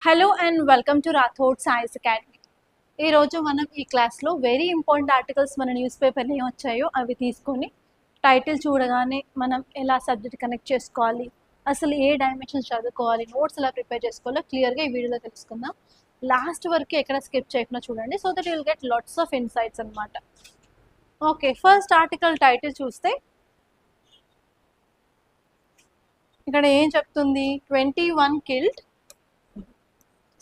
Hello and welcome to Rathod science academy. ఈరోజు మనం ఈ క్లాస్లో వెరీ ఇంపార్టెంట్ ఆర్టికల్స్ మన న్యూస్ పేపర్లో ఏం వచ్చాయో అవి తీసుకొని టైటిల్ చూడగానే మనం ఎలా సబ్జెక్ట్ కనెక్ట్ చేసుకోవాలి, అసలు ఏ డైమెన్షన్స్ చదువుకోవాలి, నోట్స్ ఎలా ప్రిపేర్ చేసుకోవాలో క్లియర్గా ఈ వీడియోలో తెలుసుకుందాం. లాస్ట్ వరకు ఎక్కడ స్కిప్ చేయకుండా చూడండి, so that you'll get lots of insights అనమాట. ఓకే, ఫస్ట్ ఆర్టికల్ టైటిల్ చూస్తే ఇక్కడ ఏం చెప్తుంది? 21 killed,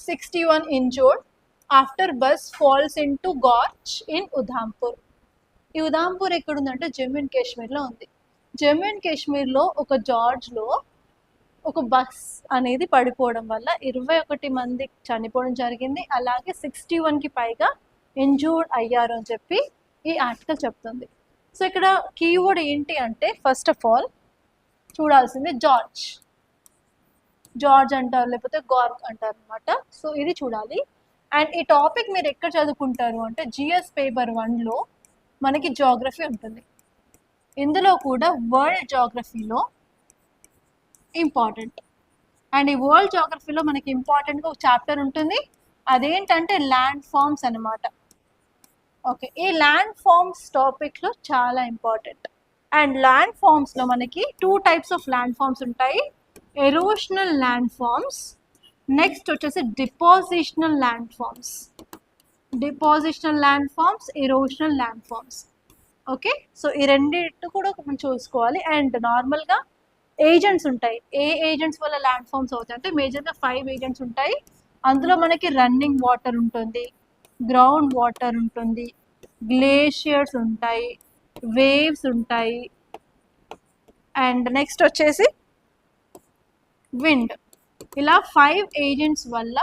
61 injured after bus falls into gorge in Udhampur. ఈ ఉధాంపూర్ ఎక్కడుందంటే జమ్మూ అండ్ కాశ్మీర్లో ఉంది. జమ్మూ అండ్ కాశ్మీర్లో ఒక జార్జ్లో ఒక బస్ అనేది పడిపోవడం వల్ల 21 మంది చనిపోవడం జరిగింది, అలాగే 61కి పైగా ఇంజూర్డ్ అయ్యారు అని చెప్పి ఈ ఆర్టికల్ చెప్తుంది. సో ఇక్కడ కీవర్డ్ ఏంటి అంటే ఫస్ట్ ఆఫ్ ఆల్ చూడాల్సింది జార్జ్. జార్జ్ అంటారు, లేకపోతే గార్గ్ అంటారు అనమాట. సో ఇది చూడాలి. అండ్ ఈ టాపిక్ మీరు ఎక్కడ చదువుకుంటారు అంటే జిఎస్ పేపర్ 1లో మనకి జాగ్రఫీ ఉంటుంది. ఇందులో కూడా వరల్డ్ జాగ్రఫీలో ఇంపార్టెంట్. అండ్ ఈ వరల్డ్ జాగ్రఫీలో మనకి ఇంపార్టెంట్గా ఒక చాప్టర్ ఉంటుంది, అదేంటంటే ల్యాండ్ ఫార్మ్స్ అనమాట. ఓకే, ఈ ల్యాండ్ ఫార్మ్స్ టాపిక్లో చాలా ఇంపార్టెంట్. అండ్ ల్యాండ్ ఫార్మ్స్లో మనకి 2 types ఆఫ్ ల్యాండ్ ఫార్మ్స్ ఉంటాయి. ఎరోషనల్ ల్యాండ్ ఫార్మ్స్, నెక్స్ట్ వచ్చేసి depositional land forms. Depositional land forms, erosional land forms. Okay, so ఈ రెండింటి కూడా మనం చూసుకోవాలి. అండ్ నార్మల్గా ఏజెంట్స్ ఉంటాయి. ఏ ఏజెంట్స్ వల్ల ల్యాండ్ ఫార్మ్స్ అవుతాయి అంటే మేజర్గా 5 ఏజెంట్స్ ఉంటాయి. అందులో మనకి రన్నింగ్ వాటర్ ఉంటుంది, గ్రౌండ్ వాటర్ ఉంటుంది, గ్లేషియర్స్ ఉంటాయి, వేవ్స్ ఉంటాయి, అండ్ నెక్స్ట్ వచ్చేసి విండ్. ఇలా 5 ఏజెంట్స్ వల్ల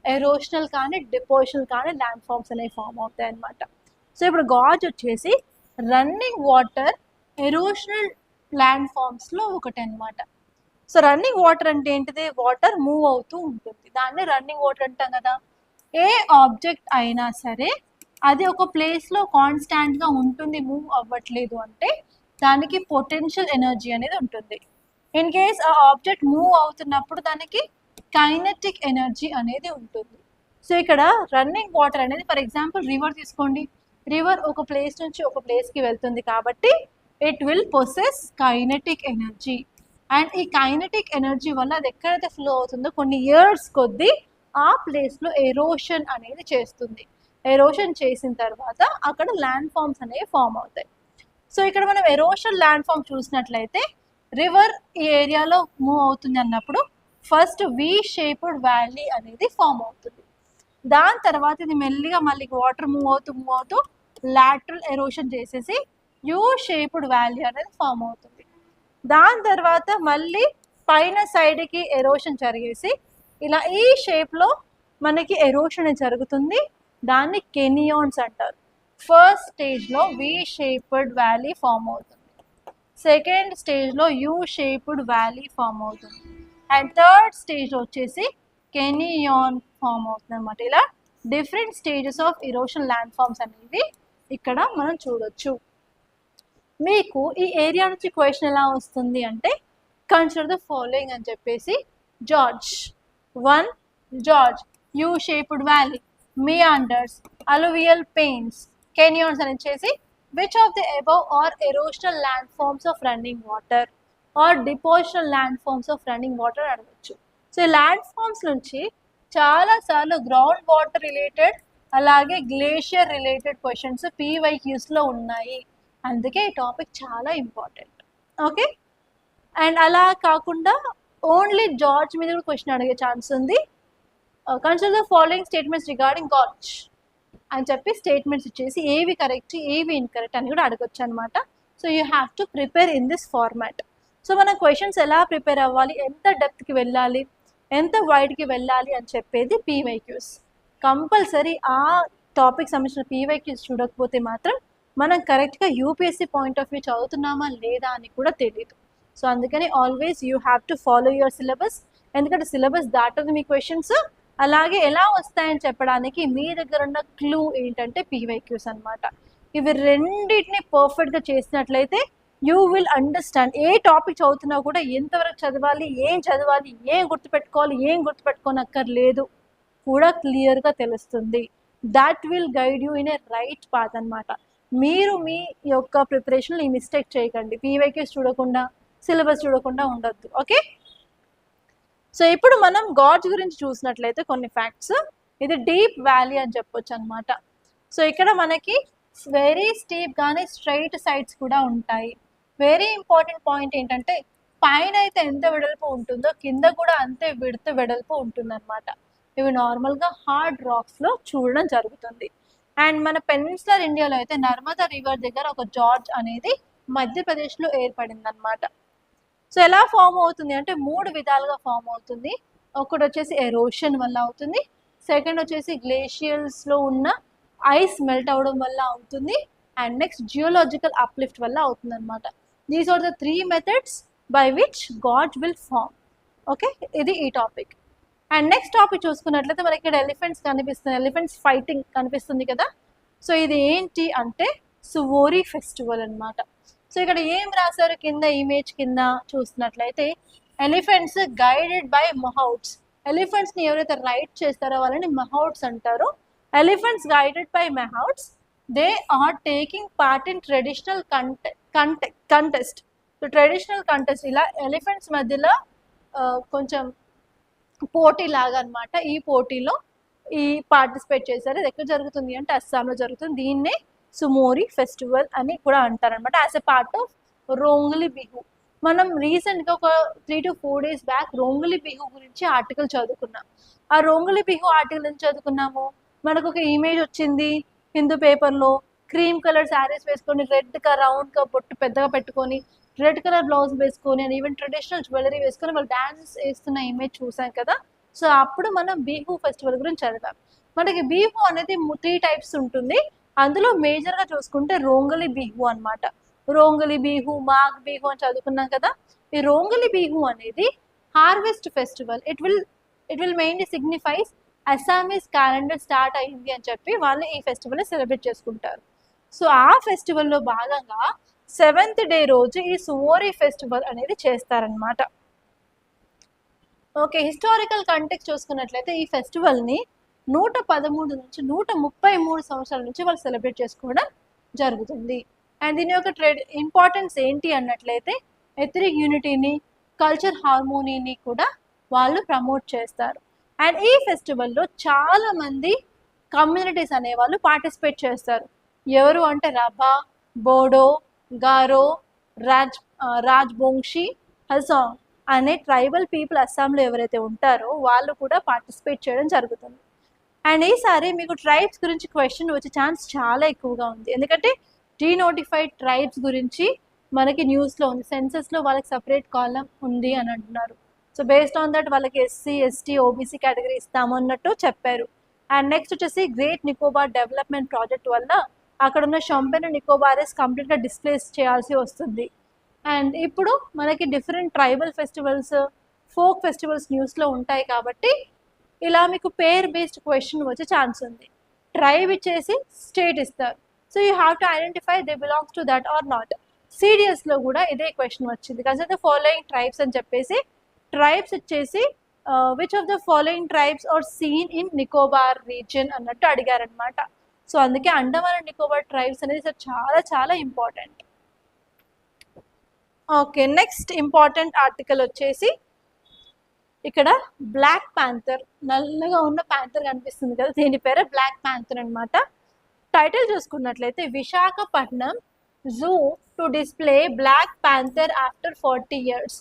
ఎరోషనల్ కానీ డిపోజిషనల్ కానీ ల్యాండ్ ఫార్మ్స్ అనేవి ఫామ్ అవుతాయి అన్నమాట. సో ఇప్పుడు గార్జ్ వచ్చేసి రన్నింగ్ వాటర్ ఎరోషనల్ ల్యాండ్ ఫార్మ్స్లో ఒకటి అనమాట. సో రన్నింగ్ వాటర్ అంటే ఏంటిది? వాటర్ మూవ్ అవుతూ ఉంటుంది, దాన్ని రన్నింగ్ వాటర్ అంటాం కదా. ఏ ఆబ్జెక్ట్ అయినా సరే అది ఒక ప్లేస్లో కాన్స్టాంట్గా ఉంటుంది, మూవ్ అవ్వట్లేదు అంటే దానికి పొటెన్షియల్ ఎనర్జీ అనేది ఉంటుంది. ఇన్ కేస్ ఆ ఆబ్జెక్ట్ మూవ్ అవుతున్నప్పుడు దానికి కైనెటిక్ ఎనర్జీ అనేది ఉంటుంది. సో ఇక్కడ రన్నింగ్ వాటర్ అనేది, ఫర్ ఎగ్జాంపుల్ రివర్ తీసుకోండి. రివర్ ఒక ప్లేస్ నుంచి ఒక ప్లేస్కి వెళ్తుంది కాబట్టి it will possess kinetic energy. And ఈ కైనెటిక్ ఎనర్జీ వల్ల అది ఎక్కడైతే ఫ్లో అవుతుందో కొన్ని ఇయర్స్ కొద్దీ ఆ ప్లేస్లో ఎరోషన్ అనేది చేస్తుంది. ఎరోషన్ చేసిన తర్వాత అక్కడ ల్యాండ్ ఫార్మ్స్ అనేవి ఫామ్ అవుతాయి. సో ఇక్కడ మనం ఎరోషన్ ల్యాండ్ ఫార్మ్ చూసినట్లయితే రివర్ ఈ ఏరియాలో మూవ్ అవుతుంది అన్నప్పుడు ఫస్ట్ వి షేప్డ్ వ్యాలీ అనేది ఫామ్ అవుతుంది. దాని తర్వాత ఇది మెల్లిగా మళ్ళీ వాటర్ మూవ్ అవుతూ లాటరల్ ఎరోషన్ చేసేసి యూ షేప్డ్ వ్యాలీ అనేది ఫామ్ అవుతుంది. దాని తర్వాత మళ్ళీ పైన సైడ్కి ఎరోషన్ జరిగేసి ఇలా ఈ షేప్లో మనకి ఎరోషన్ జరుగుతుంది, దాన్ని కెనియాన్స్ అంటారు. ఫస్ట్ స్టేజ్లో వి షేప్డ్ వ్యాలీ ఫామ్ అవుతుంది, సెకండ్ స్టేజ్లో యూ షేప్డ్ వ్యాలీ ఫామ్ అవుతుంది, అండ్ థర్డ్ స్టేజ్లో వచ్చేసి కెనియాన్ ఫామ్ అవుతుంది అనమాట. ఇలా different stages of erosion land forms అనేవి ఇక్కడ మనం చూడొచ్చు. మీకు ఈ ఏరియా నుంచి క్వశ్చన్ ఎలా వస్తుంది అంటే కన్సిడర్ ద ఫాలోయింగ్ అని చెప్పేసి George 1, George you shaped valley, meanders, alluvial plains, canyons అని వచ్చేసి which of the above are erosional landforms of running water or depositional landforms of running water అడగచ్చు. సో ఈ ల్యాండ్ ఫార్మ్స్ నుంచి చాలాసార్లు ground water related అలాగే glacier related questions పీవైక్యూస్లో ఉన్నాయి, అందుకే ఈ టాపిక్ చాలా ఇంపార్టెంట్. ఓకే, అండ్ అలా కాకుండా ఓన్లీ జార్జ్ మీద కూడా క్వశ్చన్ అడిగే ఛాన్స్ ఉంది. Consider the following statements regarding gorge అని చెప్పి స్టేట్మెంట్స్ ఇచ్చేసి ఏవి కరెక్ట్ ఏవి ఇన్కరెక్ట్ అని కూడా అడగొచ్చు అనమాట. So you have to prepare in this format. So మనం క్వశ్చన్స్ ఎలా ప్రిపేర్ అవ్వాలి, ఎంత డెప్త్కి వెళ్ళాలి, ఎంత వైడ్కి వెళ్ళాలి అని చెప్పేది పీవైక్యూస్. కంపల్సరీ ఆ టాపిక్ సంబంధించిన పీవైక్యూస్ చూడకపోతే మాత్రం మనం కరెక్ట్గా యూపీఎస్సీ పాయింట్ ఆఫ్ వ్యూ చదువుతున్నామా లేదా అని కూడా తెలియదు. సో అందుకని always you have to follow your syllabus, ఎందుకంటే సిలబస్ దాటదు మీ క్వశ్చన్స్. అలాగే ఎలా వస్తాయని చెప్పడానికి మీ దగ్గర ఉన్న క్లూ ఏంటంటే పీవైక్యూస్ అనమాట. ఇవి రెండింటిని పర్ఫెక్ట్గా చేసినట్లయితే you will understand. A topic చదువుతున్నా కూడా ఎంతవరకు చదవాలి, ఏం గుర్తుపెట్టుకోవాలి, ఏం గుర్తుపెట్టుకోనక్కర్లేదు కూడా క్లియర్గా తెలుస్తుంది. That will guide you in a right path అనమాట. మీరు మీ యొక్క ప్రిపరేషన్లో ఈ మిస్టేక్ చేయకండి. పీవైక్యూస్ చూడకుండా, సిలబస్ చూడకుండా ఉండొద్దు. ఓకే, సో ఇప్పుడు మనం గాడ్స్ గురించి చూసినట్లయితే కొన్ని ఫ్యాక్ట్స్. ఇది డీప్ వ్యాలీ అని చెప్పొచ్చు అనమాట. సో ఇక్కడ మనకి వెరీ స్టీప్ కానీ స్ట్రైట్ సైడ్స్ కూడా ఉంటాయి. వెరీ ఇంపార్టెంట్ పాయింట్ ఏంటంటే పైన అయితే ఎంత వెడల్పు ఉంటుందో కింద కూడా అంతే వెడల్పు ఉంటుంది అనమాట. ఇవి నార్మల్గా హార్డ్ రాక్స్లో చూడడం జరుగుతుంది. అండ్ మన పెనిన్సులర్ ఇండియాలో అయితే నర్మదా రివర్ దగ్గర ఒక జార్జ్ అనేది మధ్యప్రదేశ్లో ఏర్పడింది అనమాట. సో ఎలా ఫామ్ అవుతుంది అంటే 3 విధాలుగా ఫామ్ అవుతుంది. ఒకటి వచ్చేసి ఎరోషన్ వల్ల అవుతుంది, సెకండ్ వచ్చేసి గ్లేషియల్స్లో ఉన్న ఐస్ మెల్ట్ అవడం వల్ల అవుతుంది, అండ్ నెక్స్ట్ జియోలాజికల్ అప్లిఫ్ట్ వల్ల అవుతుంది అనమాట. These are the 3 methods by which gorges will form. Okay, ఇది ఈ టాపిక్. అండ్ నెక్స్ట్ టాపిక్ చూసుకున్నట్లయితే మనకి ఇక్కడ ఎలిఫెంట్స్ కనిపిస్తుంది, ఎలిఫెంట్స్ ఫైటింగ్ కనిపిస్తుంది కదా. సో ఇది ఏంటి అంటే సువోరీ ఫెస్టివల్ అనమాట. సో ఇక్కడ ఏం రాశారు కింద ఇమేజ్ కింద చూస్తున్నట్లయితే ఎలిఫెంట్స్ గైడెడ్ బై మహౌట్స్. ఎలిఫెంట్స్ని ఎవరైతే రైడ్ చేస్తారో వాళ్ళని మహౌట్స్ అంటారు. Elephants guided by mahouts, they are taking part in traditional contest. So traditional contest ఇలా ఎలిఫెంట్స్ మధ్యలో కొంచెం పోటీ లాగా అనమాట. ఈ పోటీలో ఈ పార్టిసిపేట్ చేశారు. ఇది ఎక్కడ జరుగుతుంది అంటే అస్సాంలో జరుగుతుంది. దీన్నే సుమోరీ ఫెస్టివల్ అని కూడా అంటారనమాట, as a part of Rongali Bihu. మనం రీసెంట్గా ఒక 3 to 4 days back Rongali Bihu గురించి ఆర్టికల్ చదువుకున్నాం. ఆ రోంగలి బిహు ఆర్టికల్ నుంచి చదువుకున్నాము, మనకు ఒక ఇమేజ్ వచ్చింది హిందూ పేపర్లో. క్రీమ్ కలర్ శారీస్ వేసుకొని, రెడ్గా రౌండ్గా బొట్టు పెద్దగా పెట్టుకొని, రెడ్ కలర్ బ్లౌజ్ వేసుకొని, అండ్ ఈవెన్ ట్రెడిషనల్ జ్యువెలరీ వేసుకొని వాళ్ళు డ్యాన్స్ వేస్తున్న ఇమేజ్ చూసాం కదా. సో అప్పుడు మనం బిహు ఫెస్టివల్ గురించి చదివాం. మనకి బిహు అనేది 3 types ఉంటుంది. అందులో మేజర్గా చూసుకుంటే రోంగలి బిహు అనమాట. రోంగలి బిహు, మాఘ్ బిహు అని చదువుకున్నాం కదా. ఈ రోంగలి బిహు అనేది harvest festival. It will mainly signifies Assamese calendar start అయింది అని చెప్పి వాళ్ళు ఈ ఫెస్టివల్ని సెలబ్రేట్ చేసుకుంటారు. సో ఆ ఫెస్టివల్లో భాగంగా 7th day రోజు ఈ సువోరీ ఫెస్టివల్ అనేది చేస్తారనమాట. ఓకే, హిస్టారికల్ కంటెక్స్ట్ చూసుకున్నట్లయితే ఈ ఫెస్టివల్ని 113 నుంచి 133 సంవత్సరాల నుంచి వాళ్ళు సెలబ్రేట్ చేసుకోవడం జరుగుతుంది. అండ్ దీని యొక్క ఇంపార్టెన్స్ ఏంటి అన్నట్లయితే ఎథనిక్ యూనిటీని, కల్చర్ హార్మోనీని కూడా వాళ్ళు ప్రమోట్ చేస్తారు. అండ్ ఈ ఫెస్టివల్లో చాలామంది కమ్యూనిటీస్ అనేవాళ్ళు పార్టిసిపేట్ చేస్తారు. ఎవరు అంటే రభా, బోడో, గారో, రాజ్బోంగ్షి, హజాంగ్ అనే ట్రైబల్ పీపుల్ అస్సాంలో ఎవరైతే ఉంటారో వాళ్ళు కూడా పార్టిసిపేట్ చేయడం జరుగుతుంది. అండ్ ఈసారి మీకు ట్రైబ్స్ గురించి క్వశ్చన్ వచ్చే ఛాన్స్ చాలా ఎక్కువగా ఉంది. ఎందుకంటే డీనోటిఫైడ్ ట్రైబ్స్ గురించి మనకి న్యూస్లో ఉంది. సెన్సస్లో వాళ్ళకి సపరేట్ కాలం ఉంది అని అంటున్నారు. సో బేస్డ్ ఆన్ దట్ వాళ్ళకి ఎస్సీ, ఎస్టీ, ఓబీసీ కేటగిరీ ఇస్తాము అన్నట్టు చెప్పారు. అండ్ నెక్స్ట్ వచ్చేసి గ్రేట్ నికోబార్ డెవలప్మెంట్ ప్రాజెక్ట్ వల్ల అక్కడ ఉన్న షంపెన్ నికోబారెస్ కంప్లీట్గా డిస్ప్లేస్ చేయాల్సి వస్తుంది. అండ్ ఇప్పుడు మనకి different tribal festivals, folk festivals న్యూస్లో ఉంటాయి కాబట్టి ఇలా మీకు పేర్ బేస్డ్ క్వశ్చన్ వచ్చే ఛాన్స్ ఉంది. ట్రైబ్ ఇచ్చేసి స్టేట్ ఇస్తారు. So you have to identify they belongs to that or not. సిడిఎస్లో కూడా ఇదే క్వశ్చన్ వచ్చింది. కన్సిడర్ ద ఫాలోయింగ్ ట్రైబ్స్ అని చెప్పేసి ట్రైబ్స్ ఇచ్చేసి which of the following tribes are seen in Nicobar region అన్నట్టు అడిగారనమాట. సో అందుకే అండమాన్ అండ్ నికోబార్ ట్రైబ్స్ అనేది చాలా చాలా important. Okay, next important article వచ్చేసి ఇక్కడ బ్లాక్ ప్యాంథర్, నల్లగా ఉన్న ప్యాంథర్ కనిపిస్తుంది కదా, దీని పేరు బ్లాక్ ప్యాంథర్ అనమాట. టైటిల్ చూసుకున్నట్లయితే Visakhapatnam zoo to display black panther after 40 years.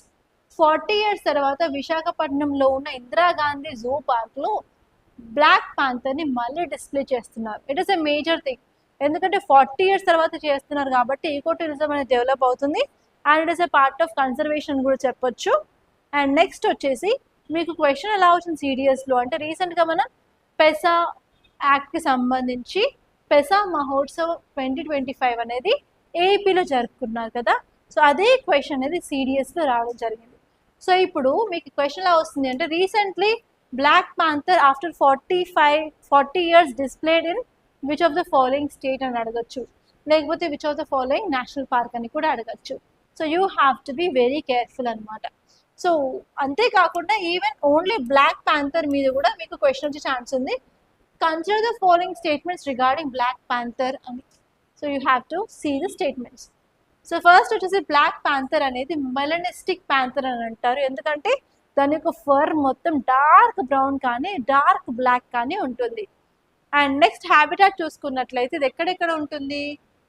40 years తర్వాత విశాఖపట్నంలో ఉన్న ఇందిరాగాంధీ జూ పార్క్లో బ్లాక్ ప్యాంథర్ని మళ్ళీ డిస్ప్లే చేస్తున్నారు. It is a major thing. ఎందుకంటే 40 years తర్వాత చేస్తున్నారు కాబట్టి ఈకో టూరిజం అనేది డెవలప్ అవుతుంది. And it is a part of conservation కూడా చెప్పొచ్చు. అండ్ నెక్స్ట్ వచ్చేసి మీకు క్వశ్చన్ ఎలా వచ్చింది సిడిఎస్లో అంటే రీసెంట్గా మనం పెసా యాక్ట్కి సంబంధించి పెసా మహోత్సవ్ 2025 అనేది ఏపీలో జరుపుకున్నారు కదా. సో అదే క్వశ్చన్ అనేది సిడిఎస్లో రావడం జరిగింది. సో ఇప్పుడు మీకు క్వశ్చన్ ఎలా వస్తుంది అంటే recently black panther after 40 years displayed in which of the following state అని అడగచ్చు, లేకపోతే which of the following national park అని కూడా అడగచ్చు. So you have to be very careful అనమాట. సో అంతేకాకుండా ఈవెన్ ఓన్లీ బ్లాక్ ప్యాంథర్ మీద కూడా మీకు క్వశ్చన్ వచ్చే ఛాన్స్ ఉంది. Consider the following statements regarding black panther అని. So you have to see the statements. So first వచ్చేసి బ్లాక్ ప్యాంథర్ అనేది మెలనిస్టిక్ ప్యాంథర్ అని అంటారు, ఎందుకంటే దాని యొక్క ఫర్ మొత్తం డార్క్ బ్రౌన్ కానీ డార్క్ బ్లాక్ కానీ ఉంటుంది. అండ్ నెక్స్ట్ హ్యాబిటాట్ చూసుకున్నట్లయితే ఇది ఎక్కడెక్కడ ఉంటుంది,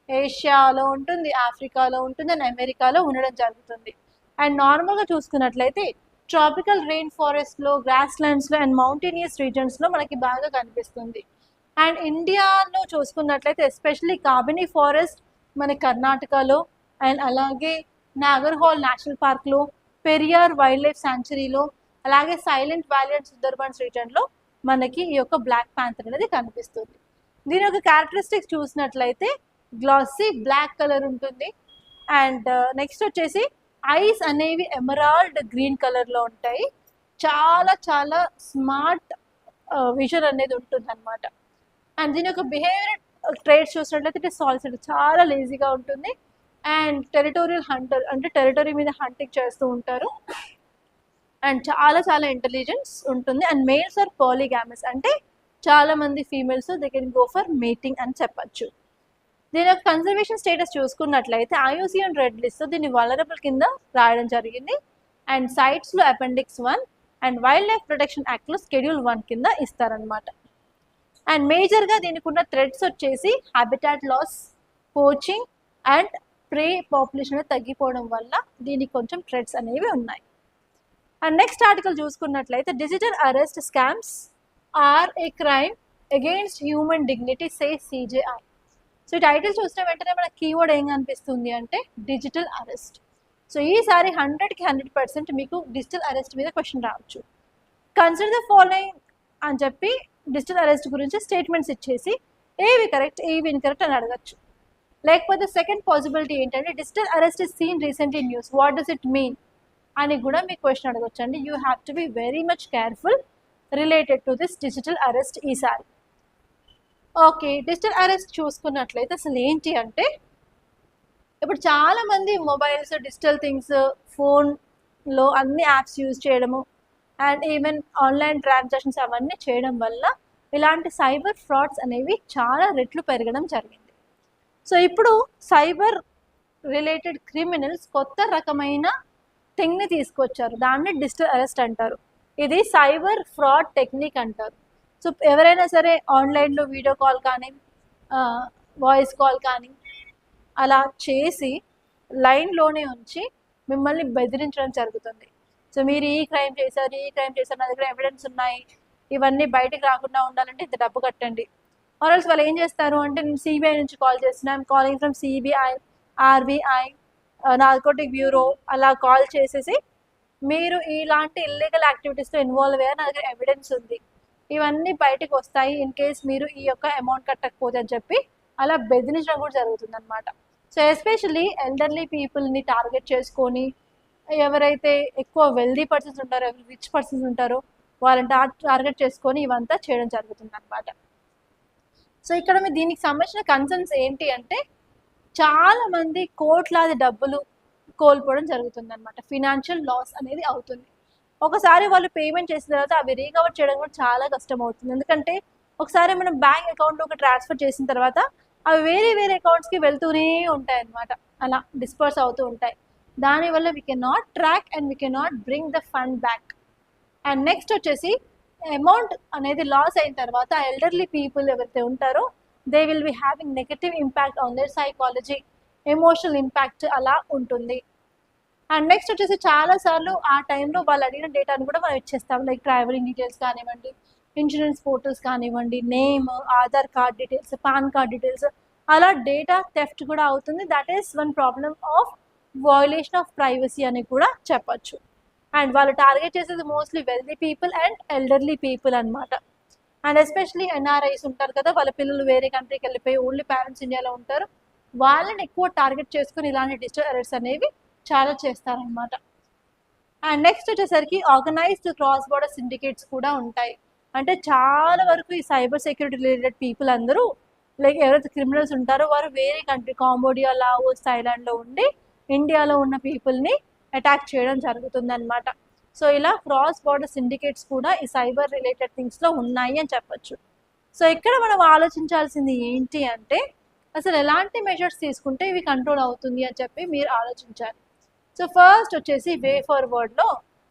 ఏషియాలో ఉంటుంది, ఆఫ్రికాలో ఉంటుంది అండ్ అమెరికాలో ఉండడం జరుగుతుంది. అండ్ నార్మల్గా చూసుకున్నట్లయితే ట్రాపికల్ రెయిన్ ఫారెస్ట్లో, గ్రాస్ ల్యాండ్స్లో అండ్ మౌంటేనియస్ రీజన్స్లో మనకి బాగా కనిపిస్తుంది. అండ్ ఇండియాలో చూసుకున్నట్లయితే ఎస్పెషల్లీ కాబినీ ఫారెస్ట్ మన కర్ణాటకలో అండ్ అలాగే నాగర్హోల్ నేషనల్ పార్క్లో, పెరియార్ వైల్డ్ లైఫ్ శాంచురీలో, అలాగే సైలెంట్ వ్యాలీ అండ్ సుందర్బన్స్ రీజన్లో మనకి ఈ యొక్క బ్లాక్ ప్యాంథర్ అనేది కనిపిస్తుంది. దీని యొక్క క్యారెక్టరిస్టిక్స్ చూసినట్లయితే గ్లాసీ బ్లాక్ కలర్ ఉంటుంది. అండ్ నెక్స్ట్ వచ్చేసి ఐస్ అనేవి ఎమరాల్డ్ గ్రీన్ కలర్లో ఉంటాయి. చాలా చాలా స్మార్ట్ విజన్ అనేది ఉంటుంది అనమాట. అండ్ దీని యొక్క బిహేవియర్ ట్రేట్స్ చూసినట్లయితే సాలిసిడ్, చాలా లేజీగా ఉంటుంది. అండ్ టెరిటోరియల్ హంటర్, అంటే టెరిటరీ మీద హంటింగ్ చేస్తూ ఉంటారు. అండ్ చాలా చాలా ఇంటెలిజెన్స్ ఉంటుంది. అండ్ మేల్స్ ఆర్ పాలిగామస్, అంటే చాలా మంది females they can go for mating అని చెప్పచ్చు. దీని యొక్క కన్జర్వేషన్ స్టేటస్ చూసుకున్నట్లయితే IUCN రెడ్ లిస్ట్ దీన్ని వలరబుల్ కింద రాయడం జరిగింది. అండ్ సైట్స్లో appendix 1 and wild life protection యాక్ట్లో Schedule 1 కింద ఇస్తారనమాట. అండ్ మేజర్గా దీనికి ఉన్న థ్రెడ్స్ వచ్చేసి habitat loss, poaching and prey population తగ్గిపోవడం వల్ల దీనికి కొంచెం థ్రెడ్స్ అనేవి ఉన్నాయి. అండ్ నెక్స్ట్ ఆర్టికల్ చూసుకున్నట్లయితే digital arrest scams are a crime against human dignity say CJI. So ఈ టైటిల్ చూసిన వెంటనే మన కీవర్డ్ ఏం కనిపిస్తుంది అంటే డిజిటల్ అరెస్ట్. సో ఈసారి 100కి 100% మీకు డిజిటల్ అరెస్ట్ మీద క్వశ్చన్ రావచ్చు. కన్సిడర్ ద ఫాలోయింగ్ అని చెప్పి డిజిటల్ అరెస్ట్ గురించి స్టేట్మెంట్స్ ఇచ్చేసి ఏవి కరెక్ట్ ఏవి ఇన్కరెక్ట్ అని అడగచ్చు. లేకపోతే సెకండ్ పాసిబిలిటీ ఏంటంటే digital arrest is seen recently news, what does it mean అని కూడా మీకు క్వశ్చన్ అడగచ్చు అండి. You have to be very much careful related to this digital arrest ఈసారి. ఓకే, డిజిటల్ అరెస్ట్ చూసుకున్నట్లయితే అసలు ఏంటి అంటే ఇప్పుడు చాలామంది మొబైల్స్, డిజిటల్ థింగ్స్, ఫోన్లో అన్ని యాప్స్ యూజ్ చేయడము అండ్ ఈవెన్ ఆన్లైన్ ట్రాన్సాక్షన్స్ అవన్నీ చేయడం వల్ల ఇలాంటి సైబర్ ఫ్రాడ్స్ అనేవి చాలా రెట్లు పెరగడం జరిగింది. సో ఇప్పుడు సైబర్ రిలేటెడ్ క్రిమినల్స్ కొత్త రకమైన థింగ్ని తీసుకొచ్చారు, దాన్ని డిజిటల్ అరెస్ట్ అంటారు. ఇది సైబర్ ఫ్రాడ్ టెక్నిక్ అంటారు. సో ఎవరైనా సరే ఆన్లైన్లో వీడియో కాల్ కానీ వాయిస్ కాల్ కానీ అలా చేసి లైన్లోనే ఉంచి మిమ్మల్ని బెదిరించడం జరుగుతుంది. సో మీరు ఈ క్రైమ్ చేశారు, ఈ క్రైమ్ చేశారు, నా దగ్గర ఎవిడెన్స్ ఉన్నాయి, ఇవన్నీ బయటకు రాకుండా ఉండాలంటే ఇంత డబ్బు కట్టండి. ఆర్ఎల్స్ వాళ్ళు ఏం చేస్తారు అంటే నేను CBI నుంచి కాల్ చేస్తున్నా, I'm calling from CBI, RBI, narcotic bureau అలా కాల్ చేసేసి మీరు ఇలాంటి ఇల్లీగల్ యాక్టివిటీస్లో ఇన్వాల్వ్ అయ్యారు, నా దగ్గర ఎవిడెన్స్ ఉంది, ఇవన్నీ బయటకు వస్తాయి ఇన్ కేస్ మీరు ఈ యొక్క అమౌంట్ కట్టకపోతే అని చెప్పి అలా బెదిరించడం కూడా జరుగుతుంది అనమాట. సో ఎస్పెషల్లీ ఎల్డర్లీ పీపుల్ని టార్గెట్ చేసుకొని ఎవరైతే ఎక్కువ వెల్దీ పర్సన్స్ ఉంటారో, రిచ్ పర్సన్స్ ఉంటారో వాళ్ళని టార్గెట్ చేసుకొని ఇవంతా చేయడం జరుగుతుంది అనమాట. సో ఇక్కడ మీ దీనికి సంబంధించిన కన్సర్న్స్ ఏంటి అంటే చాలా మంది కోట్లాది డబ్బులు కోల్పోవడం జరుగుతుంది అనమాట. ఫినాన్షియల్ లాస్ అనేది అవుతుంది. ఒకసారి వాళ్ళు పేమెంట్ చేసిన తర్వాత అవి రీకవర్ చేయడం కూడా చాలా కష్టం అవుతుంది. ఎందుకంటే ఒకసారి మనం బ్యాంక్ అకౌంట్లోకి ట్రాన్స్ఫర్ చేసిన తర్వాత అవి వేరే వేరే అకౌంట్స్కి వెళ్తూనే ఉంటాయి అన్నమాట, అలా డిస్పర్స్ అవుతూ ఉంటాయి. దానివల్ల we can not track and we can not bring the fund back. And next వచ్చేసి అమౌంట్ అనేది లాస్ అయిన తర్వాత ఎల్డర్లీ పీపుల్ ఎవరైతే ఉంటారో they will be having negative impact on their psychology, emotional impact అలా ఉంటుంది. అండ్ నెక్స్ట్ వచ్చేసి చాలాసార్లు ఆ టైంలో వాళ్ళు అడిగిన డేటాను కూడా మనం ఇచ్చేస్తాం, లైక్ ట్రావెలింగ్ డీటెయిల్స్ కానివ్వండి, ఇన్సూరెన్స్ పోర్టల్స్ కానివ్వండి, name, Aadhaar card details, pan card details, అలా డేటా థెఫ్ట్ కూడా అవుతుంది. That is one problem of violation of privacy అని కూడా చెప్పచ్చు. అండ్ వాళ్ళు టార్గెట్ చేసేది mostly wealthy people and elderly people అనమాట. అండ్ ఎస్పెషలీ NRIs ఉంటారు కదా, వాళ్ళ పిల్లలు వేరే కంట్రీకి వెళ్ళిపోయి ఓన్లీ పేరెంట్స్ ఇండియాలో ఉంటారు, వాళ్ళని ఎక్కువ టార్గెట్ చేసుకుని ఇలాంటి డిజిటల్ అరెస్ట్స్ అనేవి చాలా చేస్తారనమాట. అండ్ నెక్స్ట్ వచ్చేసరికి ఆర్గనైజ్డ్ క్రాస్ బోర్డర్ సిండికేట్స్ కూడా ఉంటాయి. అంటే చాలా వరకు ఈ సైబర్ సెక్యూరిటీ రిలేటెడ్ పీపుల్ అందరూ లైక్ ఎవరైతే క్రిమినల్స్ ఉంటారో వారు వేరే కంట్రీ, కాంబోడియా, లావోస్, థాయిలాండ్లో ఉండి ఇండియాలో ఉన్న పీపుల్ని అటాక్ చేయడం జరుగుతుంది అనమాట. సో ఇలా క్రాస్ బార్డర్ సిండికేట్స్ కూడా ఈ సైబర్ రిలేటెడ్ థింగ్స్లో ఉన్నాయి అని చెప్పొచ్చు. సో ఇక్కడ మనం ఆలోచించాల్సింది ఏంటి అంటే అసలు ఎలాంటి మెజర్స్ తీసుకుంటే ఇవి కంట్రోల్ అవుతుంది అని చెప్పి మీరు ఆలోచించాలి. సో ఫస్ట్ వచ్చేసి వే ఫార్వర్డ్లో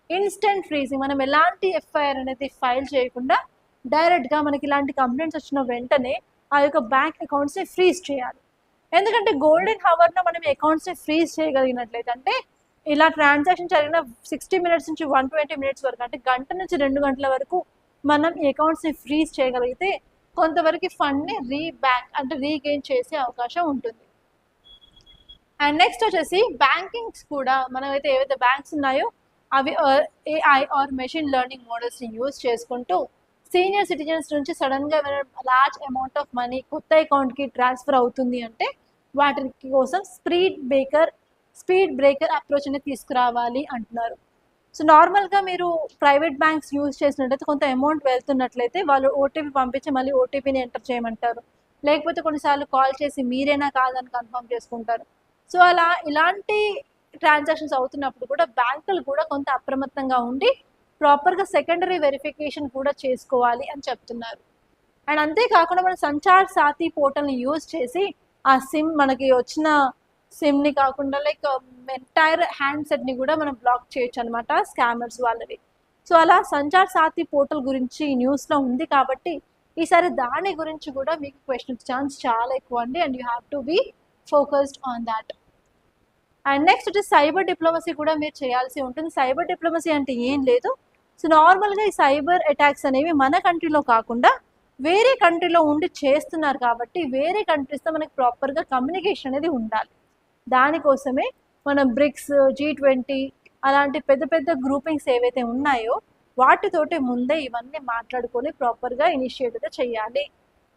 ఇన్స్టెంట్ ఫ్రీజింగ్. మనం ఎలాంటి ఎఫ్ఐఆర్ అనేది ఫైల్ చేయకుండా డైరెక్ట్గా మనకి ఇలాంటి కంప్లైంట్స్ వచ్చిన వెంటనే ఆ యొక్క బ్యాంక్ అకౌంట్స్ని ఫ్రీజ్ చేయాలి. ఎందుకంటే గోల్డెన్ హవర్లో మనం అకౌంట్స్ని ఫ్రీజ్ చేయగలిగినట్లయితే, అంటే ఇలా ట్రాన్సాక్షన్ జరిగిన 60 minutes నుంచి 120 minutes వరకు, అంటే గంట నుంచి 2 గంటల వరకు మనం ఈ అకౌంట్స్ని ఫ్రీజ్ చేయగలిగితే కొంతవరకు ఫండ్ని రీగెయిన్ చేసే అవకాశం ఉంటుంది. అండ్ నెక్స్ట్ వచ్చేసి బ్యాంకింగ్స్ కూడా మనమైతే ఏవైతే బ్యాంక్స్ ఉన్నాయో అవి AI ఆర్ మెషిన్ లెర్నింగ్ మోడల్స్ని యూజ్ చేసుకుంటూ సీనియర్ సిటిజన్స్ నుంచి సడన్గా లార్జ్ అమౌంట్ ఆఫ్ మనీ కొత్త అకౌంట్కి ట్రాన్స్ఫర్ అవుతుంది అంటే వాటి కోసం స్పీడ్ బ్రేకర్ అప్రోచ్ అనేది తీసుకురావాలి అంటున్నారు. సో నార్మల్గా మీరు ప్రైవేట్ బ్యాంక్స్ యూజ్ చేసినట్లయితే కొంత అమౌంట్ వెళ్తున్నట్లయితే వాళ్ళు ఓటీపీ పంపించి మళ్ళీ ఓటీపీని ఎంటర్ చేయమంటారు, లేకపోతే కొన్నిసార్లు కాల్ చేసి మీరేనా కాదని కన్ఫర్మ్ చేసుకుంటారు. సో ఇలాంటి ట్రాన్సాక్షన్స్ అవుతున్నప్పుడు కూడా బ్యాంకులు కూడా కొంత అప్రమత్తంగా ఉండి ప్రాపర్గా సెకండరీ వెరిఫికేషన్ కూడా చేసుకోవాలి అని చెప్తున్నారు. అండ్ అంతేకాకుండా మన సంచార్ సాథీ పోర్టల్ని యూజ్ చేసి ఆ సిమ్ మనకి వచ్చిన సిమ్ని కాకుండా లైక్ ఎంటైర్ హ్యాండ్సెట్ని కూడా మనం బ్లాక్ చేయొచ్చు అనమాట స్కామర్స్ వాళ్ళని. సో అలా సంచార్ సాథీ పోర్టల్ గురించి న్యూస్లో ఉంది కాబట్టి ఈసారి దాని గురించి కూడా మీకు క్వశ్చన్ ఛాన్స్ చాలా ఎక్కువ అండి. And you have to be focused on that. And next వచ్చి సైబర్ డిప్లొమసీ కూడా మీరు చేయాల్సి ఉంటుంది. సైబర్ డిప్లొమసీ అంటే ఏం లేదు, సో నార్మల్గా ఈ సైబర్ అటాక్స్ అనేవి మన కంట్రీలో కాకుండా వేరే కంట్రీలో ఉండి చేస్తున్నారు కాబట్టి వేరే కంట్రీస్తో మనకి ప్రాపర్గా కమ్యూనికేషన్ అనేది ఉండాలి. దానికోసమే మనం బ్రిక్స్, G20 అలాంటి పెద్ద పెద్ద గ్రూపింగ్స్ ఏవైతే ఉన్నాయో వాటితోటి ముందే ఇవన్నీ మాట్లాడుకొని ప్రాపర్గా ఇనిషియేటివ్గా చేయాలి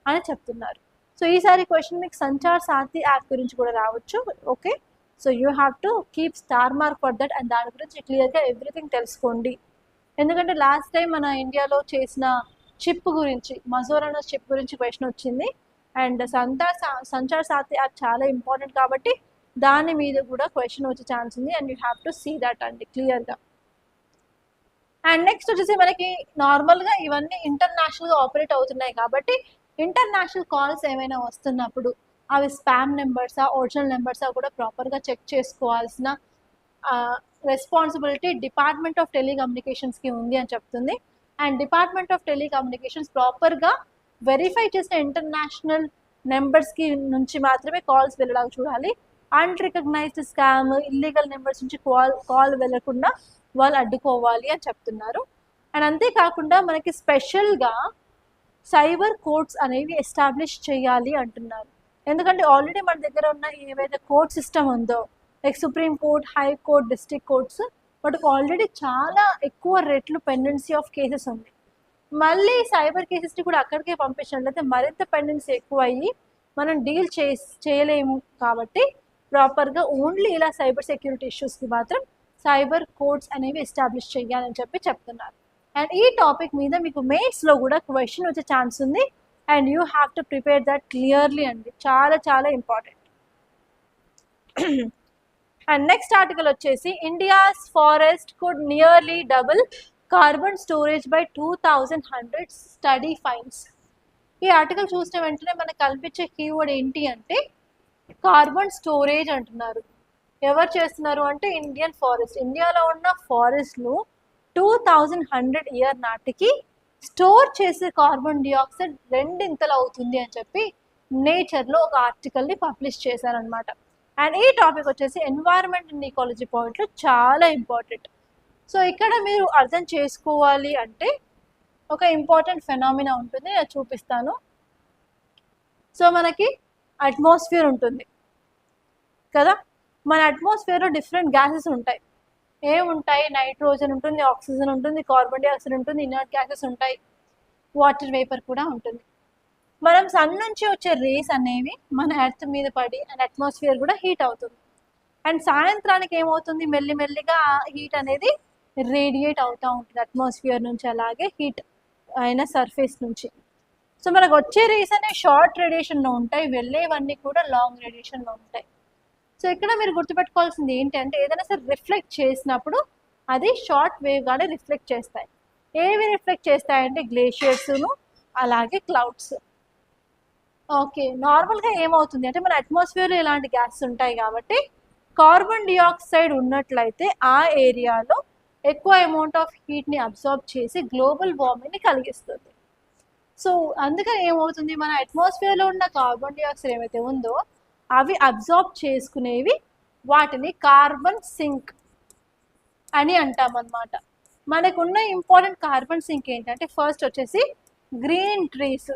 అని చెప్తున్నారు. సో ఈసారి క్వశ్చన్ మీకు సంచార్ సాథీ యాప్ గురించి కూడా రావచ్చు. Okay, so you have to keep star mark for that. And దాని గురించి క్లియర్గా ఎవ్రీథింగ్ తెలుసుకోండి. ఎందుకంటే లాస్ట్ టైం మన ఇండియాలో చేసిన చిప్ గురించి, మజోర్ అన్న చిప్ గురించి క్వశ్చన్ వచ్చింది. అండ్ సంచార్ సాథీ యాప్ చాలా ఇంపార్టెంట్ కాబట్టి దాని మీద కూడా క్వశ్చన్ వచ్చే ఛాన్స్ ఉంది. And you have to see that అండి క్లియర్గా. అండ్ నెక్స్ట్ వచ్చేసి మనకి నార్మల్గా ఇవన్నీ ఇంటర్నేషనల్గా ఆపరేట్ అవుతున్నాయి కాబట్టి ఇంటర్నేషనల్ కాల్స్ ఏమైనా వస్తున్నప్పుడు అవి స్పామ్ నెంబర్సా ఒరిజినల్ నెంబర్సా కూడా ప్రాపర్గా చెక్ చేసుకోవాల్సిన రెస్పాన్సిబిలిటీ డిపార్ట్మెంట్ ఆఫ్ టెలికమ్యూనికేషన్స్కి ఉంది అని చెప్తుంది. అండ్ డిపార్ట్మెంట్ ఆఫ్ టెలికమ్యూనికేషన్స్ ప్రాపర్గా వెరిఫై చేసిన ఇంటర్నేషనల్ నెంబర్స్కి నుంచి మాత్రమే కాల్స్ వెళ్ళడానికి చూడాలి. అన్రికగ్నైజ్డ్ స్కామ్, ఇల్లీగల్ నెంబర్స్ నుంచి కాల్ వెళ్ళకుండా వాళ్ళు అడ్డుకోవాలి అని చెప్తున్నారు. అండ్ అంతేకాకుండా మనకి స్పెషల్గా సైబర్ కోర్ట్స్ అనేవి ఎస్టాబ్లిష్ చేయాలి అంటున్నారు. ఎందుకంటే ఆల్రెడీ మన దగ్గర ఉన్న ఏవైతే కోర్ట్ సిస్టమ్ ఉందో like supreme court, high court, district courts, వాటికి ఆల్రెడీ చాలా ఎక్కువ రెట్లు పెండెన్సీ ఆఫ్ కేసెస్ ఉంది. మళ్ళీ సైబర్ కేసెస్ని కూడా అక్కడికే పంపించినట్లయితే మరింత పెండెన్సీ ఎక్కువ అయ్యి మనం డీల్ చేయలేము. కాబట్టి ప్రాపర్గా ఓన్లీ ఇలా సైబర్ సెక్యూరిటీ ఇష్యూస్కి మాత్రం సైబర్ కోర్ట్స్ అనేవి ఎస్టాబ్లిష్ చేయాలని చెప్తున్నారు. అండ్ ఈ టాపిక్ మీద మీకు మెయిన్స్లో కూడా క్వశ్చన్ వచ్చే ఛాన్స్ ఉంది. And you have to prepare that clearly అండి, చాలా చాలా ఇంపార్టెంట్. అండ్ నెక్స్ట్ ఆర్టికల్ వచ్చేసి India's forest could nearly double carbon storage by 2100 study finds. ఈ ఆర్టికల్ చూసిన వెంటనే మనకు కనిపించే కీవర్డ్ ఏంటి అంటే కార్బన్ స్టోరేజ్ అంటున్నారు. ఎవరు చేస్తున్నారు అంటే ఇండియన్ ఫారెస్ట్. ఇండియాలో ఉన్న ఫారెస్ట్లు 2100 ఇయర్ నాటికి స్టోర్ చేసే కార్బన్ డైఆక్సైడ్ 2 అవుతుంది అని చెప్పి నేచర్లో ఒక ఆర్టికల్ని పబ్లిష్ చేశారనమాట. అండ్ ఈ టాపిక్ వచ్చేసి ఎన్వైరన్మెంట్ అండ్ ఈకాలజీ పాయింట్లో చాలా ఇంపార్టెంట్. సో ఇక్కడ మీరు అర్థం చేసుకోవాలి అంటే ఒక ఇంపార్టెంట్ ఫెనామినా ఉంటుంది, అది చూపిస్తాను. సో మనకి అట్మాస్ఫియర్ ఉంటుంది కదా, మన అట్మాస్ఫియర్లో డిఫరెంట్ గ్యాసెస్ ఉంటాయి. ఏముంటాయి? నైట్రోజన్ ఉంటుంది, ఆక్సిజన్ ఉంటుంది, కార్బన్ డైఆక్సైడ్ ఉంటుంది, ఇనర్ట్ గ్యాసెస్ ఉంటాయి, వాటర్ వేపర్ కూడా ఉంటుంది. మనం సన్ నుంచి వచ్చే రేస్ అనేవి మన ఎర్త్ మీద పడి అండ్ అట్మాస్ఫియర్ కూడా హీట్ అవుతుంది. అండ్ సాయంత్రానికి ఏమవుతుంది? మెల్లిమెల్లిగా హీట్ అనేది రేడియేట్ అవుతూ ఉంటుంది అట్మాస్ఫియర్ నుంచి, అలాగే హీట్ అయిన సర్ఫేస్ నుంచి. సో మనకు వచ్చే రేస్ అనేవి షార్ట్ రేడియేషన్లో ఉంటాయి, వెళ్ళేవన్నీ కూడా లాంగ్ రేడియేషన్లో ఉంటాయి. సో ఇక్కడ మీరు గుర్తుపెట్టుకోవాల్సింది ఏంటంటే ఏదైనా సరే రిఫ్లెక్ట్ చేసినప్పుడు అది షార్ట్ వేవ్గానే రిఫ్లెక్ట్ చేస్తాయి. ఏవి రిఫ్లెక్ట్ చేస్తాయంటే గ్లేషియర్స్ను అలాగే క్లౌడ్స్. ఓకే, నార్మల్గా ఏమవుతుంది అంటే మన అట్మాస్ఫియర్లో ఇలాంటి గ్యాసెస్ ఉంటాయి కాబట్టి కార్బన్ డిఆక్సైడ్ ఉన్నట్లయితే ఆ ఏరియాలో ఎక్కువ అమౌంట్ ఆఫ్ హీట్ని అబ్జార్బ్ చేసి గ్లోబల్ వార్మింగ్ని కలిగిస్తుంది. సో అందుకని ఏమవుతుంది, మన అట్మాస్ఫియర్లో ఉన్న కార్బన్ డిఆక్సైడ్ ఏమైతే ఉందో అవి అబ్జార్బ్ చేసుకునేవి వాటిని కార్బన్ సింక్ అని అంటాం అన్నమాట. మనకున్న ఇంపార్టెంట్ కార్బన్ సింక్ ఏంటంటే ఫస్ట్ వచ్చేసి గ్రీన్ ట్రీస్,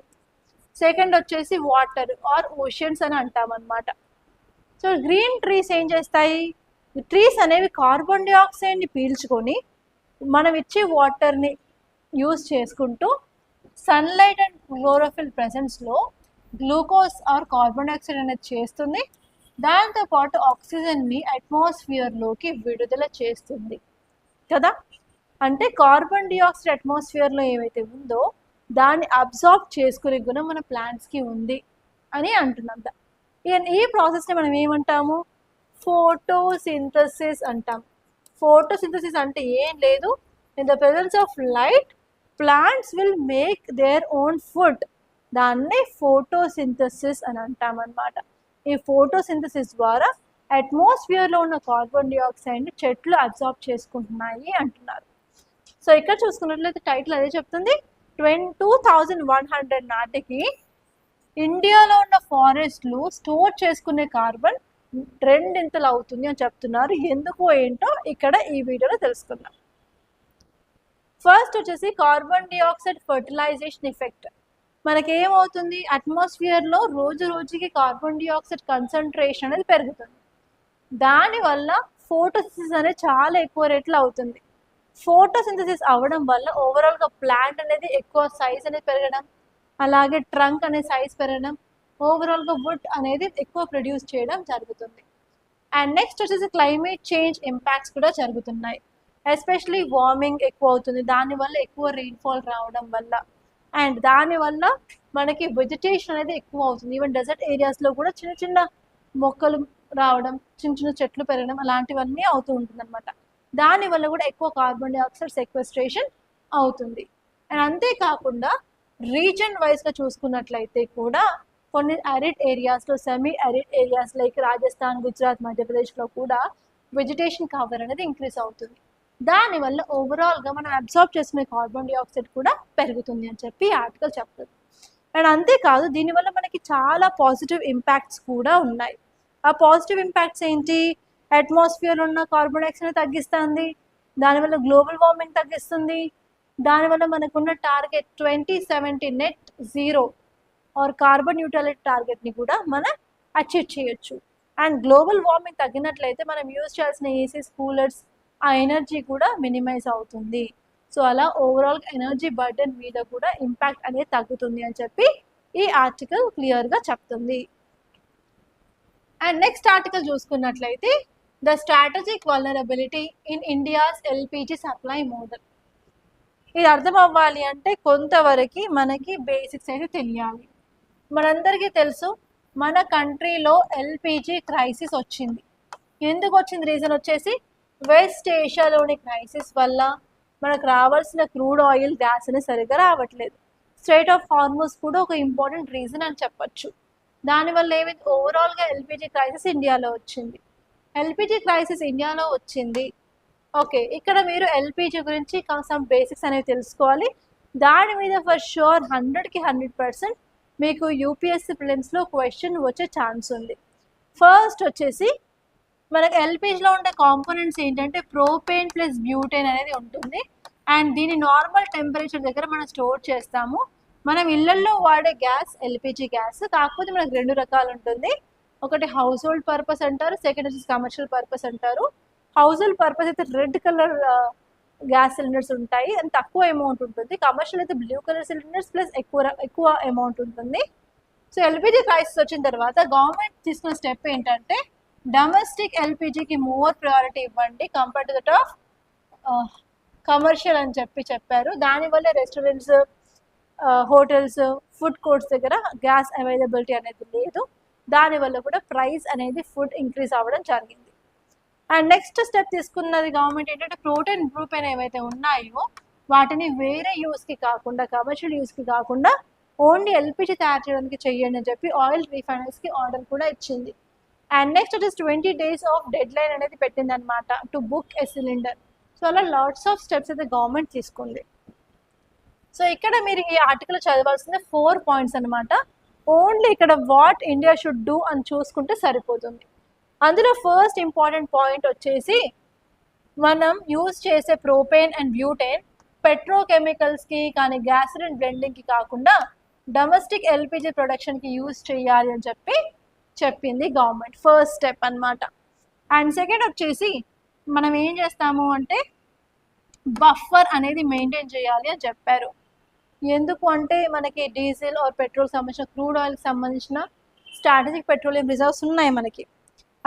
సెకండ్ వచ్చేసి వాటర్ ఆర్ ఓషన్స్ అని అంటాం అన్నమాట. సో గ్రీన్ ట్రీస్ ఏం చేస్తాయి, ట్రీస్ అనేవి కార్బన్ డైఆక్సైడ్ని పీల్చుకొని మనం ఇచ్చే వాటర్ని యూజ్ చేసుకుంటూ సన్లైట్ అండ్ క్లోరోఫిల్ ప్రెసెన్స్లో గ్లూకోజ్ ఆర్ కార్బన్ డైఆక్సైడ్ అనేది చేస్తుంది. దాంతోపాటు ఆక్సిజన్ని అట్మాస్ఫియర్లోకి విడుదల చేస్తుంది కదా. అంటే కార్బన్ డైఆక్సైడ్ అట్మాస్ఫియర్లో ఏమైతే ఉందో దాన్ని అబ్జార్బ్ చేసుకునే గుణం మన ప్లాంట్స్కి ఉంది అని అంటున్నాం. ఈ ప్రాసెస్ని మనం ఏమంటాము, ఫోటోసింథసిస్ అంటాం. ఫోటోసింథసిస్ అంటే ఏం లేదు, in the presence of light plants will make their own food. దాన్నే ఫోటోసింథసిస్ అని అంటాం అన్నమాట. ఈ ఫోటోసింథసిస్ ద్వారా అట్మాస్ఫియర్లో ఉన్న కార్బన్ డైఆక్సైడ్ని చెట్లు అబ్జార్బ్ చేసుకుంటున్నాయి అంటున్నారు. సో ఇక్కడ చూసుకున్నట్లయితే టైటిల్ అదే చెప్తుంది, 2100 నాటికి ఇండియాలో ఉన్న ఫారెస్ట్లు స్టోర్ చేసుకునే కార్బన్ 2 అవుతుంది అని చెప్తున్నారు. ఎందుకు ఏంటో ఇక్కడ ఈ వీడియోలో తెలుసుకుందాం. ఫస్ట్ వచ్చేసి కార్బన్ డైఆక్సైడ్ ఫర్టిలైజేషన్ ఎఫెక్ట్. మనకేమవుతుంది, అట్మాస్ఫియర్లో రోజు రోజుకి కార్బన్ డైఆక్సైడ్ కన్సన్ట్రేషన్ అనేది పెరుగుతుంది. దానివల్ల ఫోటోసింథసిస్ అనేది చాలా ఎక్కువ రేట్లో అవుతుంది. ఫోటోసింథసిస్ అవ్వడం వల్ల ఓవరాల్గా ప్లాంట్ అనేది ఎక్కువ సైజ్ అనేది పెరగడం, అలాగే ట్రంక్ అనే సైజ్ పెరగడం, ఓవరాల్గా వుడ్ అనేది ఎక్కువ ప్రొడ్యూస్ చేయడం జరుగుతుంది. అండ్ నెక్స్ట్ వచ్చేసి క్లైమేట్ చేంజ్ ఇంపాక్ట్స్ కూడా జరుగుతున్నాయి. ఎస్పెషలీ వార్మింగ్ ఎక్కువ అవుతుంది, దానివల్ల ఎక్కువ రెయిన్ఫాల్ రావడం వల్ల. అండ్ దానివల్ల మనకి వెజిటేషన్ అనేది ఎక్కువ అవుతుంది. ఈవెన్ డెజర్ట్ ఏరియాస్లో కూడా చిన్న చిన్న మొక్కలు రావడం, చిన్న చిన్న చెట్లు పెరగడం అలాంటివన్నీ అవుతూ ఉంటుంది అనమాట. దానివల్ల కూడా ఎక్కువ కార్బన్ డైఆక్సైడ్ సెక్వెస్ట్రేషన్ అవుతుంది. అండ్ అంతేకాకుండా రీజన్ వైజ్గా చూసుకున్నట్లయితే కూడా కొన్ని అరిడ్ ఏరియాస్లో, semi arid areas like Rajasthan, Gujarat, మధ్యప్రదేశ్లో కూడా వెజిటేషన్ కవర్ అనేది ఇంక్రీజ్ అవుతుంది. దానివల్ల ఓవరాల్గా మనం అబ్జార్బ్ చేసుకునే కార్బన్ డైఆక్సైడ్ కూడా పెరుగుతుంది అని చెప్పి ఆర్టికల్ చెప్తుంది. అండ్ అంతేకాదు దీనివల్ల మనకి చాలా పాజిటివ్ ఇంపాక్ట్స్ కూడా ఉన్నాయి. ఆ పాజిటివ్ ఇంపాక్ట్స్ ఏంటి, అట్మాస్ఫియర్ ఉన్న కార్బన్ డైఆక్సైడ్ తగ్గిస్తుంది, దానివల్ల గ్లోబల్ వార్మింగ్ తగ్గిస్తుంది, దానివల్ల మనకున్న target 2070 net zero or carbon neutrality టార్గెట్ని కూడా మనం అచీవ్ చేయొచ్చు. అండ్ గ్లోబల్ వార్మింగ్ తగ్గినట్లయితే మనం యూజ్ చేయాల్సిన ఏసీస్, కూలర్స్ ఆ ఎనర్జీ కూడా మినిమైజ్ అవుతుంది. సో అలా ఓవరాల్ ఎనర్జీ బర్డెన్ మీద కూడా ఇంపాక్ట్ అనేది తగ్గుతుంది అని చెప్పి ఈ ఆర్టికల్ క్లియర్గా చెప్తుంది. అండ్ నెక్స్ట్ ఆర్టికల్ చూసుకున్నట్లయితే the strategic vulnerability in India's LPG supply model. ఇది అర్థం అవ్వాలి అంటే కొంతవరకు మనకి బేసిక్స్ అయితే తెలియాలి. మనందరికీ తెలుసు మన కంట్రీలో ఎల్పిజి క్రైసిస్ వచ్చింది. ఎందుకు వచ్చింది, రీజన్ వచ్చేసి వెస్ట్ ఏషియాలోని క్రైసిస్ వల్ల మనకు రావాల్సిన క్రూడ్ ఆయిల్, గ్యాస్ అనేది సరిగ్గా రావట్లేదు. స్ట్రైట్ ఆఫ్ హార్మోస్ కూడా ఒక ఇంపార్టెంట్ రీజన్ అని చెప్పచ్చు. దానివల్ల ఏమైంది, ఓవరాల్గా ఎల్పిజి క్రైసిస్ ఇండియాలో వచ్చింది. ఎల్పిజి క్రైసిస్ ఇండియాలో వచ్చింది. ఓకే, ఇక్కడ మీరు ఎల్పిజి గురించి సమ్ బేసిక్స్ అనేవి తెలుసుకోవాలి. దాని మీద ఫర్ షూర్ 100కి 100% మీకు యూపీఎస్సీ ప్రిలిమ్స్లో క్వశ్చన్ వచ్చే ఛాన్స్ ఉంది. ఫస్ట్ వచ్చేసి మనకు ఎల్పిజిలో ఉండే కాంపోనెంట్స్ ఏంటంటే ప్రోపేన్ ప్లస్ బ్యూటేన్ అనేది ఉంటుంది. అండ్ దీని నార్మల్ టెంపరేచర్ దగ్గర మనం స్టోర్ చేస్తాము. మనం ఇళ్లల్లో వాడే గ్యాస్ ఎల్పిజి గ్యాస్, కాకపోతే మనకు 2 రకాలు ఉంటుంది. ఒకటి హౌస్ హోల్డ్ పర్పస్ అంటారు, సెకండ్ వచ్చేసి కమర్షియల్ పర్పస్ అంటారు. హౌస్ హోల్డ్ పర్పస్ అయితే రెడ్ కలర్ గ్యాస్ సిలిండర్స్ ఉంటాయి, అండ్ తక్కువ అమౌంట్ ఉంటుంది. కమర్షియల్ అయితే బ్లూ కలర్ సిలిండర్స్ ప్లస్ ఎక్కువ అమౌంట్ ఉంటుంది. సో ఎల్పిజి క్రైసిస్ వచ్చిన తర్వాత గవర్నమెంట్ తీసుకున్న స్టెప్ ఏంటంటే డొమెస్టిక్ ఎల్పిజికి మోర్ ప్రయారిటీ ఇవ్వండి compare to that of commercial అని చెప్పారు. దానివల్ల రెస్టారెంట్స్, హోటల్స్, ఫుడ్ కోర్ట్స్ దగ్గర గ్యాస్ అవైలబిలిటీ అనేది లేదు. దానివల్ల కూడా ప్రైస్ అనేది ఫుడ్ ఇంక్రీజ్ అవ్వడం జరిగింది. అండ్ నెక్స్ట్ స్టెప్ తీసుకున్నది గవర్నమెంట్ ఏంటంటే ప్రోటీన్ గ్లూటెన్ ఏవైతే ఉన్నాయో వాటిని వేరే యూస్కి కాకుండా కమర్షియల్ యూస్కి కాకుండా ఓన్లీ ఎల్పిజి తయారు చేయడానికి చెయ్యండి అని చెప్పి ఆయిల్ రీఫైనర్స్కి ఆర్డర్ కూడా ఇచ్చింది. అండ్ నెక్స్ట్ వచ్చేసి 20 days ఆఫ్ డెడ్ లైన్ అనేది పెట్టింది అనమాట to book a cylinder. So అలా లాట్స్ ఆఫ్ స్టెప్స్ అయితే గవర్నమెంట్ తీసుకుంది. సో ఇక్కడ మీరు ఈ ఆర్టికల్ చదవాల్సింది 4 points అనమాట. ఓన్లీ ఇక్కడ వాట్ ఇండియా షుడ్ డూ అని చూసుకుంటే సరిపోతుంది. అందులో ఫస్ట్ ఇంపార్టెంట్ పాయింట్ వచ్చేసి మనం యూజ్ చేసే ప్రోపేన్ అండ్ బ్యూటేన్ పెట్రోకెమికల్స్కి కానీ గ్యాసోలిన్ బ్లెండింగ్కి కాకుండా డొమెస్టిక్ ఎల్పిజి ప్రొడక్షన్కి యూజ్ చేయాలి అని చెప్పి చెప్పింది గవర్నమెంట్. ఫస్ట్ స్టెప్ అనమాట. అండ్ సెకండ్ వచ్చేసి మనం ఏం చేస్తాము అంటే బఫర్ అనేది మెయింటైన్ చేయాలి అని చెప్పారు. ఎందుకు అంటే మనకి డీజిల్ ఆర్ పెట్రోల్ సంబంధించిన క్రూడ్ ఆయిల్కి సంబంధించిన స్ట్రాటజిక్ పెట్రోలియం రిజర్వ్స్ ఉన్నాయి మనకి.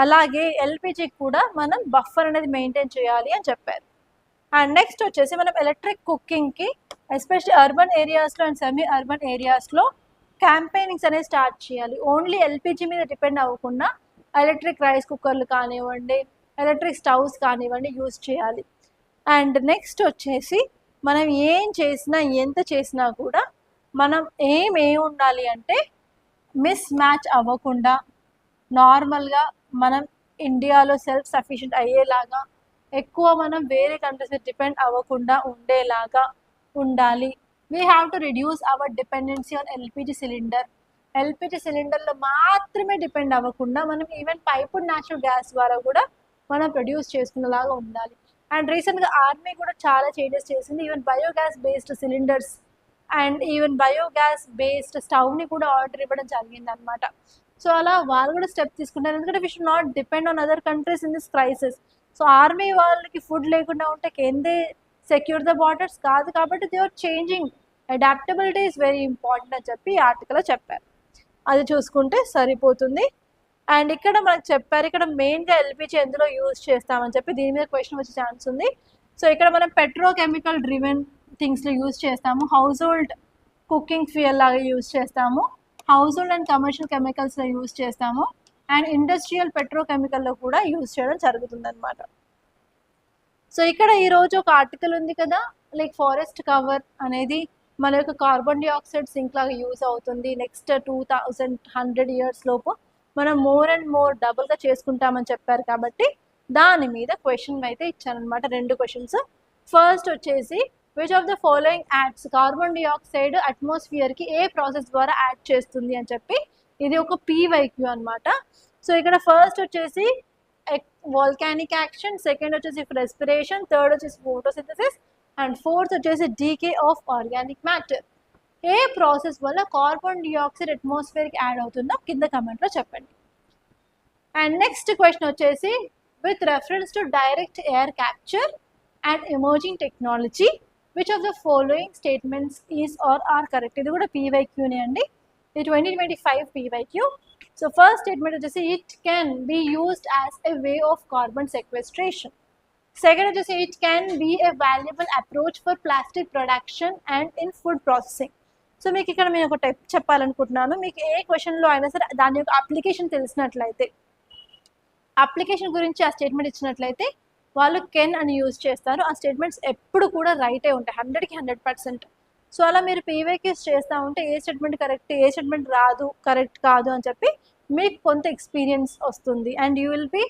అలాగే ఎల్పిజికి కూడా మనం బఫర్ అనేది మెయింటైన్ చేయాలి అని చెప్పారు. అండ్ నెక్స్ట్ వచ్చేసి మనం ఎలక్ట్రిక్ కుకింగ్కి ఎస్పెషల్లీ అర్బన్ ఏరియాస్లో అండ్ సెమీ అర్బన్ ఏరియాస్లో క్యాంపెయినింగ్స్ అనేది స్టార్ట్ చేయాలి. ఓన్లీ ఎల్పిజి మీద డిపెండ్ అవ్వకుండా ఎలక్ట్రిక్ రైస్ కుక్కర్లు కానివ్వండి, ఎలక్ట్రిక్ స్టవ్స్ కానివ్వండి యూజ్ చేయాలి. అండ్ నెక్స్ట్ వచ్చేసి మనం ఏం చేసినా ఎంత చేసినా కూడా మనం ఏమి ఉండాలి అంటే మిస్ మ్యాచ్ అవ్వకుండా నార్మల్గా మనం ఇండియాలో సెల్ఫ్ సఫిషియెంట్ అయ్యేలాగా ఎక్కువ మనం వేరే కంట్రీస్ మీద డిపెండ్ అవ్వకుండా ఉండేలాగా ఉండాలి. We have to reduce our dependency on LPG cylinder. LPG సిలిండర్లో మాత్రమే డిపెండ్ అవ్వకుండా మనం ఈవెన్ పైపుడ్ న్యాచురల్ గ్యాస్ ద్వారా కూడా మనం ప్రొడ్యూస్ చేసుకునేలాగా ఉండాలి. అండ్ రీసెంట్గా ఆర్మీ కూడా చాలా చేంజెస్ చేసింది. Even biogas based cylinders and even biogas based స్టవ్ని కూడా ఆర్డర్ ఇవ్వడం జరిగింది అనమాట. సో అలా వాళ్ళు కూడా స్టెప్ తీసుకుంటారు. ఎందుకంటే we should not depend on other countries in this crisis. So army వాళ్ళకి ఫుడ్ లేకుండా ఉంటే can they secure the borders? కాదు. కాబట్టి they are changing. Adaptability is very important అని చెప్పి ఈ ఆర్టికల్లో చెప్పారు. అది చూసుకుంటే సరిపోతుంది. అండ్ ఇక్కడ మనకు చెప్పారు ఇక్కడ మెయిన్గా ఎల్పిజి ఎందులో యూజ్ చేస్తామని చెప్పి దీని మీద క్వశ్చన్ వచ్చే ఛాన్స్ ఉంది. సో ఇక్కడ మనం పెట్రోకెమికల్ డ్రివెన్ థింగ్స్లో యూజ్ చేస్తాము, హౌస్ హోల్డ్ కుకింగ్ ఫ్యూయల్ లాగా యూజ్ చేస్తాము, హౌస్ హోల్డ్ అండ్ కమర్షియల్ కెమికల్స్లో యూజ్ చేస్తాము, అండ్ ఇండస్ట్రియల్ పెట్రోకెమికల్లో కూడా యూజ్ చేయడం జరుగుతుంది అనమాట. సో ఇక్కడ ఈరోజు ఒక ఆర్టికల్ ఉంది కదా, లైక్ ఫారెస్ట్ కవర్ అనేది మన యొక్క కార్బన్ డైఆక్సైడ్ సింక్ లాగా యూజ్ అవుతుంది. నెక్స్ట్ 2100 years లోపు మనం మోర్ అండ్ మోర్ డబుల్గా చేసుకుంటామని చెప్పారు. కాబట్టి దాని మీద క్వశ్చన్ అయితే ఇచ్చానమాట, 2 questions. ఫస్ట్ వచ్చేసి which of the following adds carbon dioxide అట్మాస్ఫియర్కి ఏ ప్రాసెస్ ద్వారా యాడ్ చేస్తుంది అని చెప్పి ఇది ఒక పీవైక్యూ అనమాట. సో ఇక్కడ ఫస్ట్ వచ్చేసి వాల్కానిక్ యాక్షన్, సెకండ్ వచ్చేసి రెస్పిరేషన్, థర్డ్ వచ్చేసి ఫోటోసింథసిస్, అండ్ ఫోర్త్ వచ్చేసి డీకే ఆఫ్ ఆర్గానిక్ మ్యాటర్. ఏ ప్రాసెస్ వల్ల కార్బన్ డైఆక్సైడ్ అట్మాస్ఫియర్కి యాడ్ అవుతుందో కింద కమెంట్లో చెప్పండి. అండ్ నెక్స్ట్ క్వశ్చన్ వచ్చేసి with reference to direct air capture and emerging technology which of the following statements is are are correct. ఇది కూడా పీవైక్యూనే అండి, ఇది 2025 పీవైక్యూ. సో ఫస్ట్ స్టేట్మెంట్ వచ్చేసి it can be used as a way of carbon sequestration. Second వచ్చేసి it can be a valuable approach for plastic production and in food processing. So మీకు ఇక్కడ నేను ఒక టైప్ చెప్పాలనుకుంటున్నాను. మీకు ఏ క్వశ్చన్లో అయినా సరే దాని యొక్క అప్లికేషన్ తెలిసినట్లయితే, అప్లికేషన్ గురించి ఆ స్టేట్మెంట్ ఇచ్చినట్లయితే వాళ్ళు కెన్ అని యూజ్ చేస్తారు. ఆ స్టేట్మెంట్స్ ఎప్పుడు కూడా రైటే ఉంటాయి, 100కి 100%. సో అలా మీరు పీవైక్యూస్ చేస్తూ ఉంటే ఏ స్టేట్మెంట్ కరెక్ట్, ఏ స్టేట్మెంట్ రాదు, కరెక్ట్ కాదు అని చెప్పి మీకు కొంత ఎక్స్పీరియన్స్ వస్తుంది. And you will be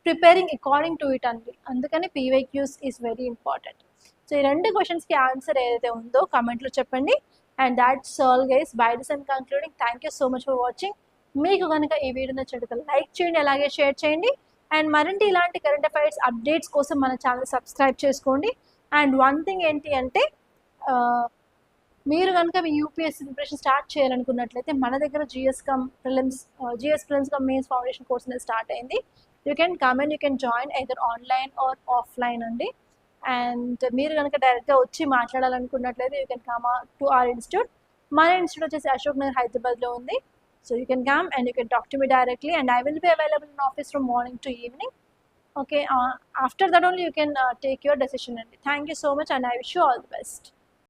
preparing according to it అండి. అందుకని PYQs is very important. So ఈ 2 క్వశ్చన్స్కి ఆన్సర్ ఏదైతే ఉందో కమెంట్లో చెప్పండి. And that's all guys, by this I'm concluding. Thank you so much for watching. మీకు కనుక ఈ వీడియో నచ్చినట్లయితే లైక్ చేయండి, అలాగే షేర్ చేయండి. అండ్ మరింటి ఇలాంటి కరెంట్ అఫైర్స్ అప్డేట్స్ కోసం మన ఛానల్ సబ్స్క్రైబ్ చేసుకోండి. అండ్ వన్ థింగ్ ఏంటి అంటే మీరు కనుక మీ యూపీఎస్సీ ప్రిపరేషన్ స్టార్ట్ చేయాలనుకున్నట్లయితే మన దగ్గర GS prelims cum mains foundation course అనేది స్టార్ట్ అయింది. You can come and you can join either online or offline అండి. అండ్ మీరు కనుక డైరెక్ట్గా వచ్చి మాట్లాడాలనుకున్నట్లయితే you can come to our institute. మన ఇన్స్టిట్యూట్ వచ్చేసి అశోక్ నగర్ హైదరాబాద్లో ఉంది. So you can come and you can talk to me directly, and I will be available in office from morning to evening. Okay, after that only you can take your decision. Thank you so much, and I wish you all the best.